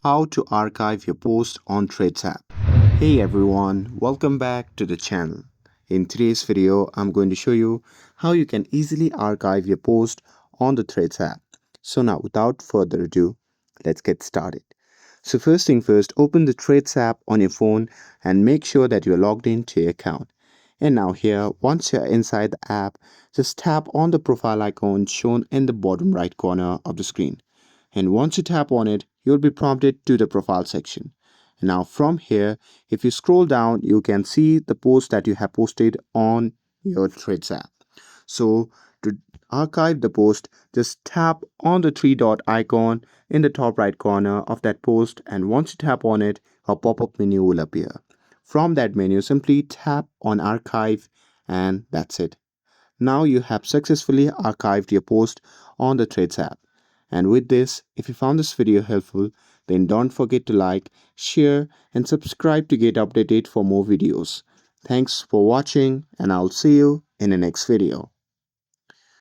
How to archive your post on Threads app. Hey everyone, welcome back to the channel. In today's video, I'm going to show you how you can easily archive your post on the Threads app. So now without further ado, let's get started. So first thing first, open the Threads app on your phone and make sure that you're logged into your account. And now here, once you're inside the app, just tap on the profile icon shown in the bottom right corner of the screen. And once you tap on it, you'll be prompted to the profile section. Now from here, if you scroll down, you can see the post that you have posted on your Threads app. So to archive the post, just tap on the three dot icon in the top right corner of that post, and once you tap on it, a pop-up menu will appear. From that menu, simply tap on archive, and that's it. Now you have successfully archived your post on the Threads app. And with this, if you found this video helpful, then don't forget to like, share, and subscribe to get updated for more videos. Thanks for watching, and I'll see you in the next video.